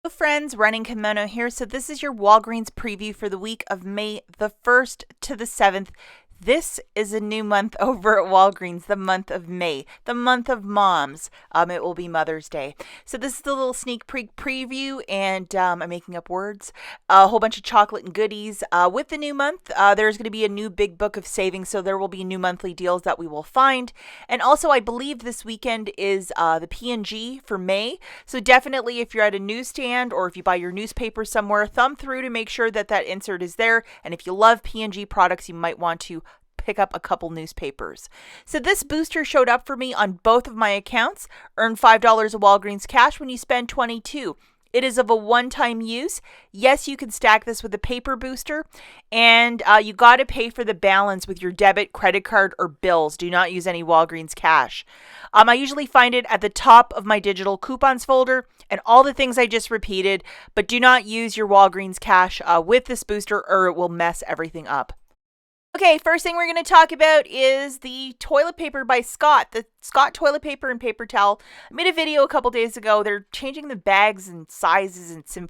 Hello friends, Running Kimono here. So this is your Walgreens preview for the week of May the 1st to the 7th. This is a new month over at Walgreens, the month of May, the month of moms. It will be Mother's Day. So this is the little sneak preview, and I'm making up words. A whole bunch of chocolate and goodies. With the new month, there's going to be a new big book of savings, so there will be new monthly deals that we will find. And also, I believe this weekend is the P&G for May. So definitely, if you're at a newsstand or if you buy your newspaper somewhere, thumb through to make sure that that insert is there. And if you love P&G products, you might want to pick up a couple newspapers. So this booster showed up for me on both of my accounts. Earn $5 of Walgreens cash when you spend $22. It is of a one-time use. Yes, you can stack this with a paper booster, and you got to pay for the balance with your debit, credit card, or bills. Do not use any Walgreens cash. I usually find it at the top of my digital coupons folder and all the things I just repeated, but do not use your Walgreens cash with this booster or it will mess everything up. Okay, first thing we're going to talk about is the toilet paper by Scott, the Scott toilet paper and paper towel. I made a video a couple days ago. They're changing the bags and sizes and some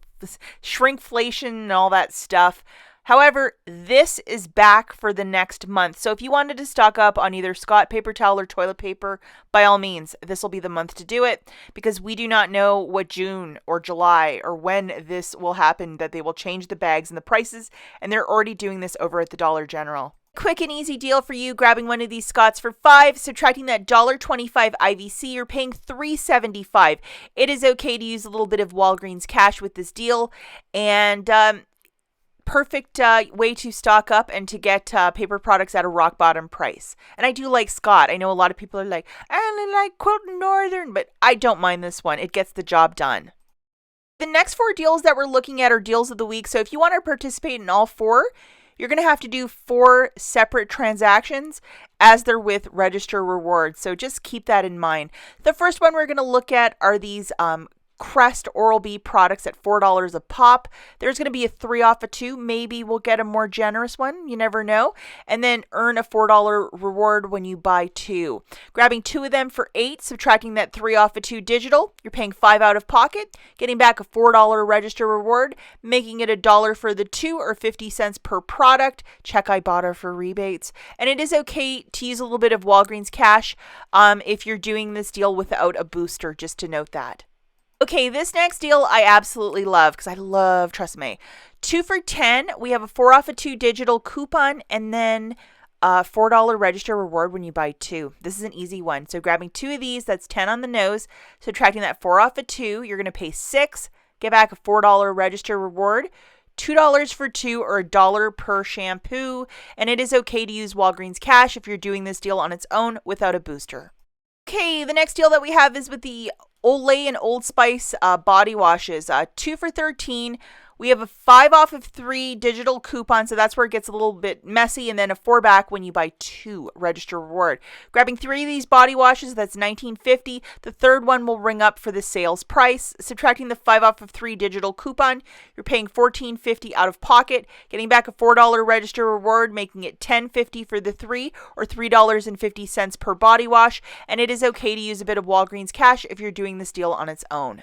shrinkflation and all that stuff. However, this is back for the next month. So if you wanted to stock up on either Scott paper towel or toilet paper, by all means, this will be the month to do it, because we do not know what June or July or when this will happen, that they will change the bags and the prices, and they're already doing this over at the Dollar General. Quick and easy deal for you, grabbing one of these Scotts for $5, subtracting that $1.25 IVC, you're paying $3.75. It is okay to use a little bit of Walgreens cash with this deal, and perfect way to stock up and to get paper products at a rock bottom price. And I do like Scott. I know a lot of people are like, I only like Quilton Northern, but I don't mind this one. It gets the job done. The next four deals that we're looking at are deals of the week. So if you want to participate in all four, you're going to have to do 4 separate transactions as they're with Register Rewards. So just keep that in mind. The first one we're going to look at are these Crest Oral-B products at $4 a pop. There's going to be a 3 off of 2. Maybe we'll get a more generous one. You never know. And then earn a $4 reward when you buy 2. Grabbing 2 of them for $8, subtracting that 3 off of 2 digital. You're paying $5 out of pocket, getting back a $4 register reward, making it $1 for the 2 or 50 cents per product. Check IBOTTA for rebates. And it is okay to use a little bit of Walgreens cash if you're doing this deal without a booster, just to note that. Okay, this next deal I absolutely love because I love TrustMe. 2 for $10. We have a 4 off of 2 digital coupon and then a $4 register reward when you buy 2. This is an easy one. So grabbing 2 of these, that's 10 on the nose. Subtracting that 4 off of 2, you're going to pay $6. Get back a $4 register reward. $2 for 2 or $1 per shampoo. And it is okay to use Walgreens cash if you're doing this deal on its own without a booster. Okay, the next deal that we have is with the Olay and Old Spice body washes. 2 for $13. We have a 5 off of 3 digital coupon, so that's where it gets a little bit messy, and then a 4 back when you buy 2 register reward. Grabbing 3 of these body washes, that's $19.50. The third one will ring up for the sales price. Subtracting the 5 off of 3 digital coupon, you're paying $14.50 out of pocket, getting back a $4 register reward, making it $10.50 for the 3 or $3.50 per body wash. And it is okay to use a bit of Walgreens cash if you're doing this deal on its own.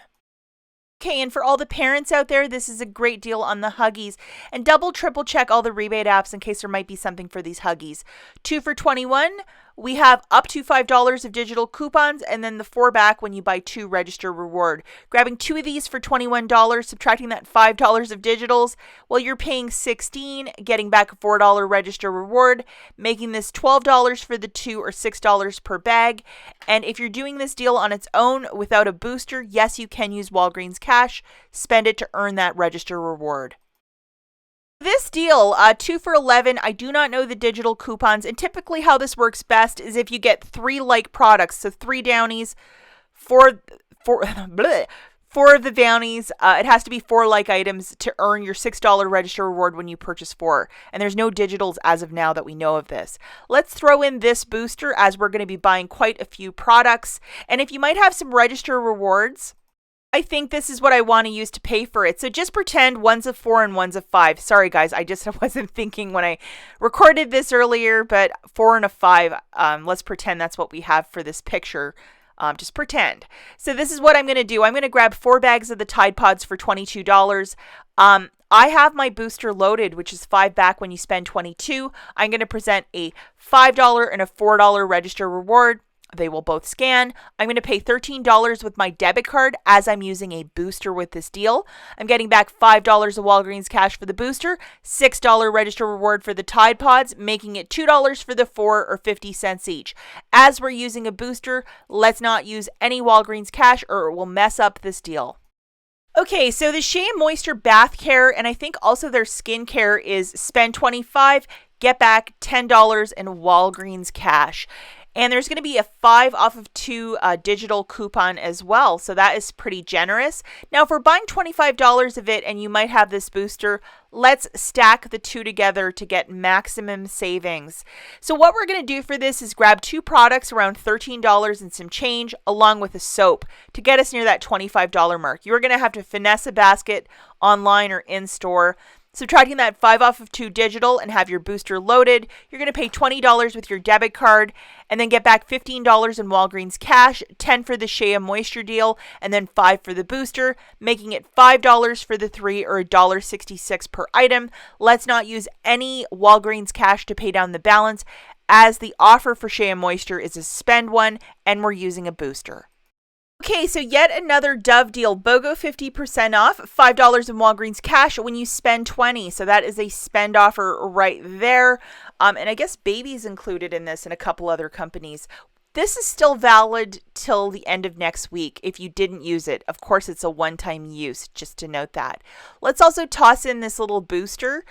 Okay, and for all the parents out there, this is a great deal on the Huggies. And double, triple check all the rebate apps in case there might be something for these Huggies. 2 for $21. We have up to $5 of digital coupons and then the 4 back when you buy 2 register reward. Grabbing 2 of these for $21, subtracting that $5 of digitals, well, you're paying $16, getting back a $4 register reward, making this $12 for the 2 or $6 per bag. And if you're doing this deal on its own without a booster, yes, you can use Walgreens cash. Spend it to earn that register reward. This deal, 2 for $11, I do not know the digital coupons, and typically how this works best is if you get 3 like products, so 3 Downies, 4 of the Downies, it has to be 4 like items to earn your $6 register reward when you purchase 4, and there's no digitals as of now that we know of this. Let's throw in this booster as we're going to be buying quite a few products, and if you might have some register rewards, I think this is what I want to use to pay for it. So just pretend one's a 4 and one's a 5. Sorry, guys. I just wasn't thinking when I recorded this earlier, but 4 and a 5. Let's pretend that's what we have for this picture. Just pretend. So this is what I'm going to do. I'm going to grab 4 bags of the Tide Pods for $22. I have my booster loaded, which is 5 back when you spend $22. I'm going to present a $5 and a $4 register reward. They will both scan. I'm going to pay $13 with my debit card as I'm using a booster with this deal. I'm getting back $5 of Walgreens cash for the booster, $6 register reward for the Tide Pods, making it $2 for the 4 or 50 cents each. As we're using a booster, let's not use any Walgreens cash or it will mess up this deal. Okay, so the SheaMoisture bath care and I think also their skin care is spend $25, get back $10 in Walgreens cash. And there's going to be a 5 off of 2 digital coupon as well. So that is pretty generous. Now, if we're buying $25 of it and you might have this booster, let's stack the 2 together to get maximum savings. So what we're going to do for this is grab 2 products around $13 and some change along with a soap to get us near that $25 mark. You're going to have to finesse a basket online or in store. Subtracting that 5 off of 2 digital and have your booster loaded, you're going to pay $20 with your debit card and then get back $15 in Walgreens cash, $10 for the SheaMoisture deal, and then $5 for the booster, making it $5 for the 3 or $1.66 per item. Let's not use any Walgreens cash to pay down the balance as the offer for SheaMoisture is a spend one and we're using a booster. Okay, so yet another Dove deal. BOGO 50% off, $5 in Walgreens cash when you spend $20. So that is a spend offer right there. And I guess baby's included in this and a couple other companies. This is still valid till the end of next week if you didn't use it. Of course, it's a one-time use, just to note that. Let's also toss in this little booster.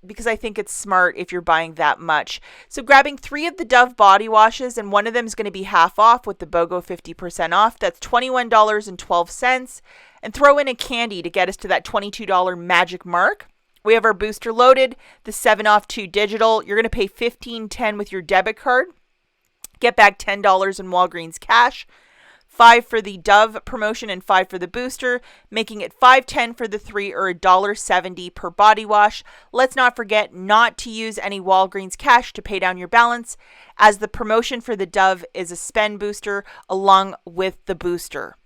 Because I think it's smart if you're buying that much. So grabbing 3 of the Dove body washes, and one of them is going to be half off with the BOGO 50% off. That's $21.12. And throw in a candy to get us to that $22 magic mark. We have our booster loaded, the 7 off 2 digital. You're going to pay $15.10 with your debit card. Get back $10 in Walgreens cash. 5 for the Dove promotion and 5 for the booster, making it $5.10 for the 3 or $1.70 per body wash. Let's not forget not to use any Walgreens cash to pay down your balance, as the promotion for the Dove is a spend booster along with the booster.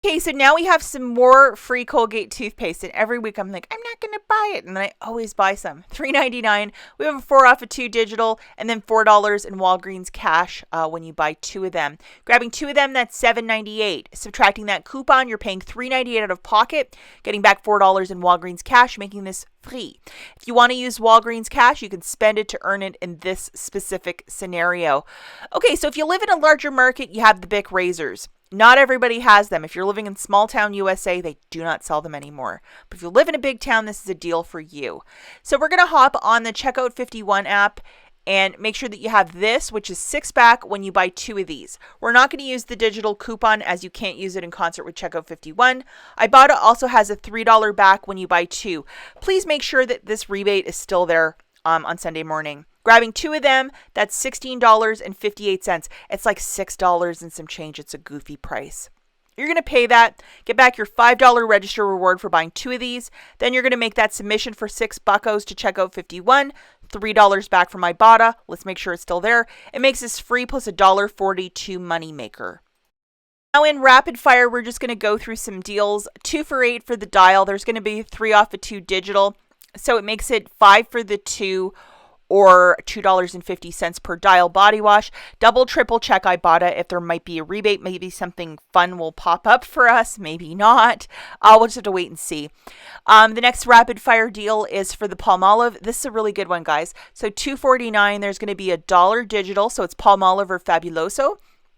Okay, so now we have some more free Colgate toothpaste, and every week I'm like, I'm not going to buy it, and then I always buy some. $3.99. We have a 4 off of 2 digital, and then $4 in Walgreens cash when you buy 2 of them. Grabbing 2 of them, that's $7.98. Subtracting that coupon, you're paying $3.98 out of pocket, getting back $4 in Walgreens cash, making this free. If you want to use Walgreens cash, you can spend it to earn it in this specific scenario. Okay, so if you live in a larger market, you have the Bic razors. Not everybody has them. If you're living in small town USA, they do not sell them anymore. But if you live in a big town, this is a deal for you. So we're going to hop on the Checkout 51 app and make sure that you have this, which is 6 back when you buy 2 of these. We're not going to use the digital coupon as you can't use it in concert with Checkout 51. IBOTTA also has a $3 back when you buy 2. Please make sure that this rebate is still there on Sunday morning. Grabbing 2 of them, that's $16.58. It's like $6 and some change. It's a goofy price. You're going to pay that, get back your $5 register reward for buying 2 of these. Then you're going to make that submission for $6 to Checkout 51, $3 back from IBOTTA. Let's make sure it's still there. It makes this free plus $1.42 money maker. Now in rapid fire, we're just going to go through some deals. 2 for $8 for the dial. There's going to be 3 off of 2 digital. So it makes it 5 for the 2 or $2.50 per dial body wash. Double, triple check IBOTTA if there might be a rebate. Maybe something fun will pop up for us. Maybe not. We'll just have to wait and see. The next rapid fire deal is for the Palmolive. This is a really good one, guys. So $2.49. There's going to be $1 digital. So it's Palmolive or Fabuloso.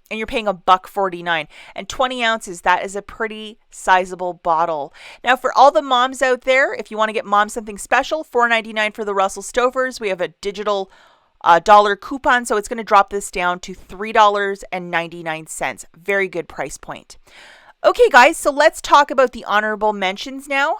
And you're paying $1.49 and 20 ounces. That is a pretty sizable bottle. Now, for all the moms out there, if you want to get mom something special, $4.99 for the Russell Stovers. We have a digital dollar coupon, so it's going to drop this down to $3.99. Very good price point. Okay, guys, so let's talk about the honorable mentions now.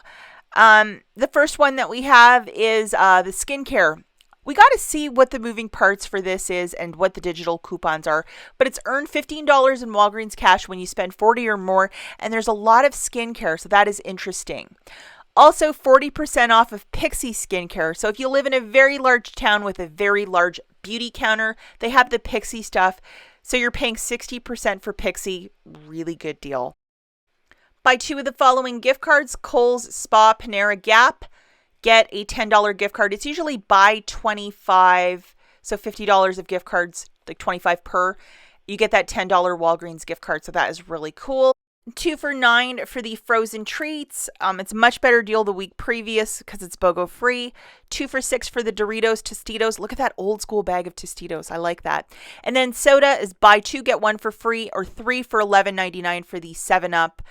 The first one that we have is the skincare. We got to see what the moving parts for this is and what the digital coupons are, but it's earned $15 in Walgreens cash when you spend 40 or more, and there's a lot of skincare, so that is interesting. Also, 40% off of Pixie skincare. So if you live in a very large town with a very large beauty counter, they have the Pixie stuff. So you're paying 60% for Pixie. Really good deal. Buy 2 of the following gift cards: Kohl's, Spa, Panera, Gap. Get a $10 gift card. It's usually buy 25, so $50 of gift cards, like 25 per. You get that $10 Walgreens gift card, so that is really cool. 2 for $9 for the frozen treats. It's a much better deal the week previous because it's BOGO free. 2 for $6 for the Doritos Tostitos. Look at that old school bag of Tostitos. I like that. And then soda is buy 2 get 1 for free, or 3 for $11.99 for the 7-Up,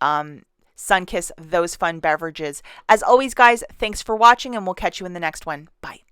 Sunkist, those fun beverages. As always, guys, thanks for watching, and we'll catch you in the next one. Bye.